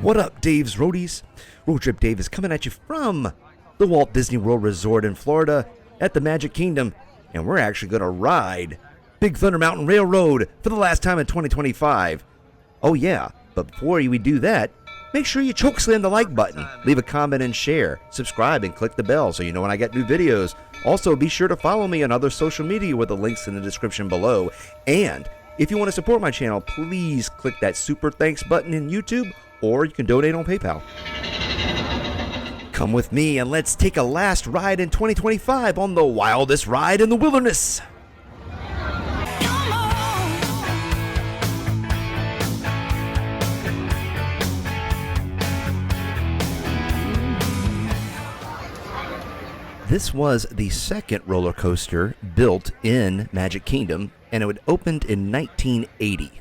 What up, Dave's Roadies? Roadtrip Dave is coming at you from the Walt Disney World Resort in Florida at the Magic Kingdom, and we're actually going to ride Big Thunder Mountain Railroad for the last time in 2025. Oh yeah, but before we do that, make sure you chokeslam the like button, leave a comment and share, subscribe and click the bell so you know when I get new videos. Also, be sure to follow me on other social media with the links in the description below. And if you want to support my channel, please click that super thanks button in YouTube, or you can donate on PayPal. Come with me and let's take a last ride in 2025 on the wildest ride in the wilderness. This was the second roller coaster built in Magic Kingdom, and it opened in 1980.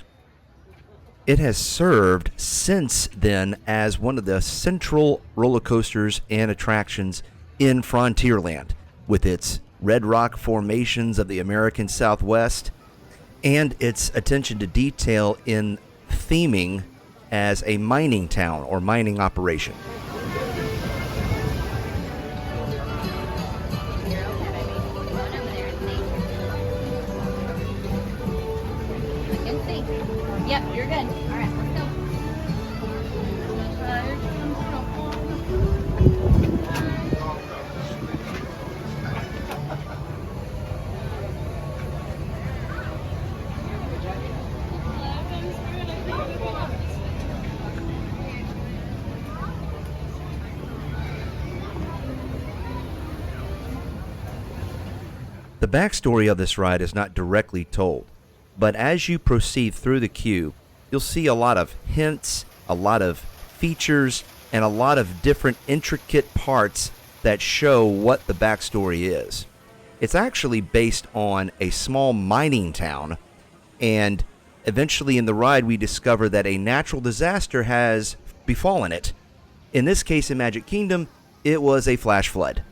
It has served since then as one of the central roller coasters and attractions in Frontierland, with its red rock formations of the American Southwest and its attention to detail in theming as a mining town or mining operation. Yep, you're good. All right, let's go. The backstory of this ride is not directly told, but as you proceed through the queue, you'll see a lot of hints, a lot of features, and a lot of different intricate parts that show what the backstory is. It's actually based on a small mining town, and eventually in the ride we discover that a natural disaster has befallen it. In this case, in Magic Kingdom, it was a flash flood.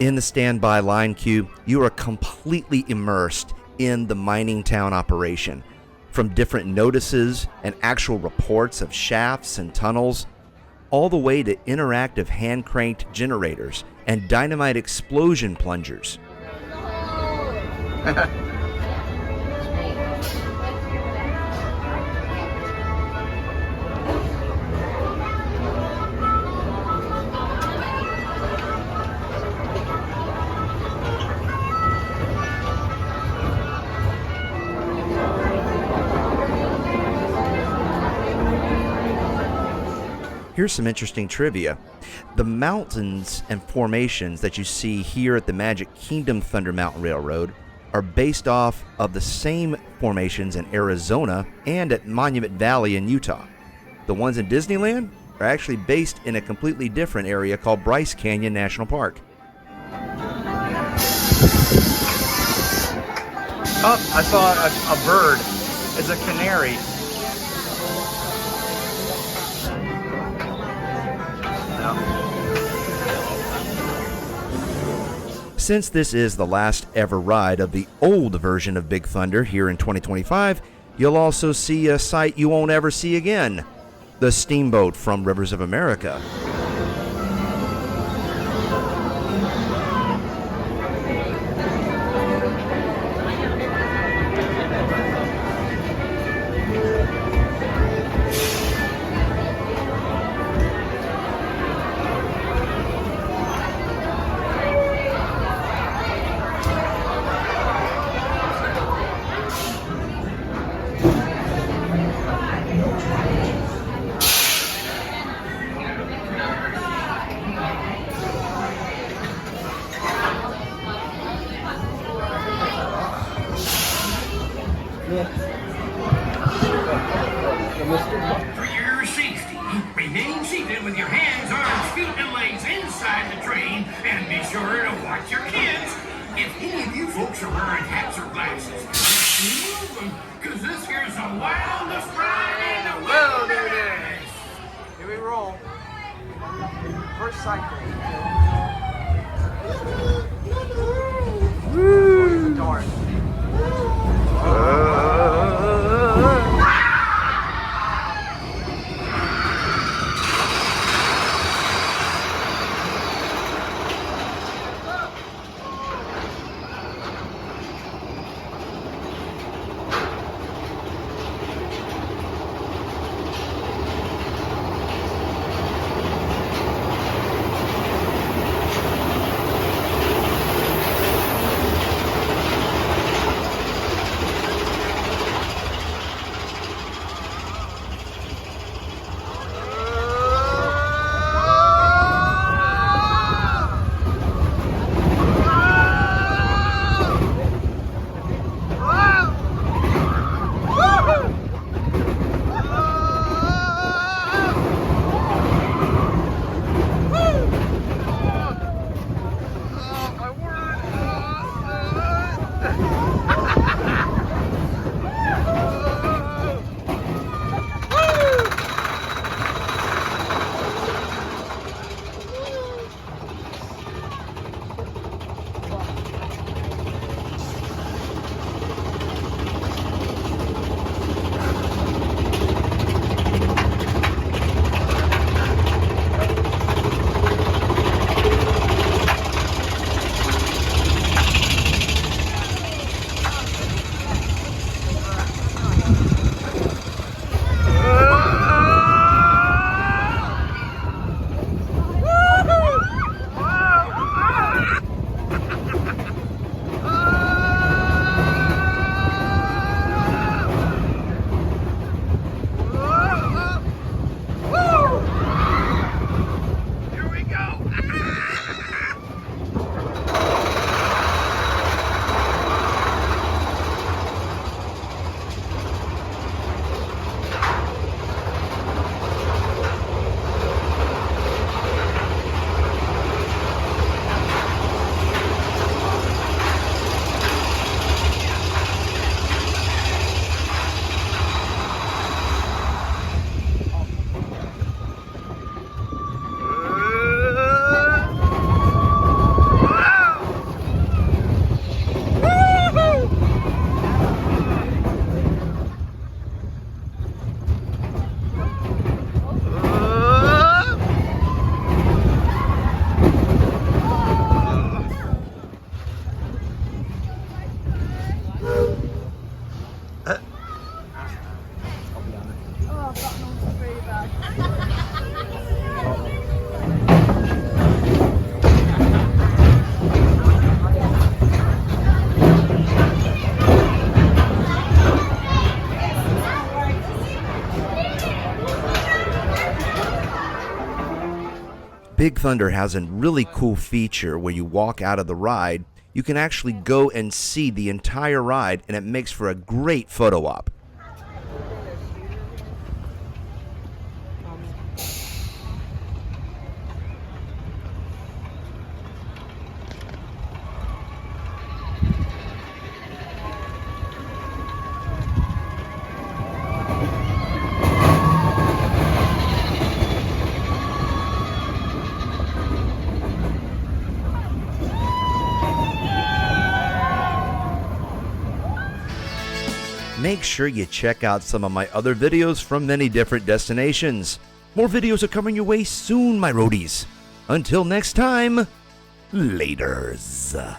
In the standby line queue, you are completely immersed in the mining town operation. From different notices and actual reports of shafts and tunnels, all the way to interactive hand-cranked generators and dynamite explosion plungers. Here's some interesting trivia. The mountains and formations that you see here at the Magic Kingdom Thunder Mountain Railroad are based off of the same formations in Arizona and at Monument Valley in Utah. The ones in Disneyland are actually based in a completely different area called Bryce Canyon National Park. Oh, I saw a bird. It's a canary. Since this is the last ever ride of the old version of Big Thunder here in 2025, you'll also see a sight you won't ever see again, the Steamboat from Rivers of America. For your safety, remain seated with your hands, arms, feet, and legs inside the train, and be sure to watch your kids. If any of you folks are wearing hats or glasses, move them, because this here's the wildest ride in the wilderness. Here we roll. First cycle. Woo! Darn. Big Thunder has a really cool feature where you walk out of the ride, you can actually go and see the entire ride, and it makes for a great photo op. Make sure you check out some of my other videos from many different destinations. More videos are coming your way soon, my roadies. Until next time, laters.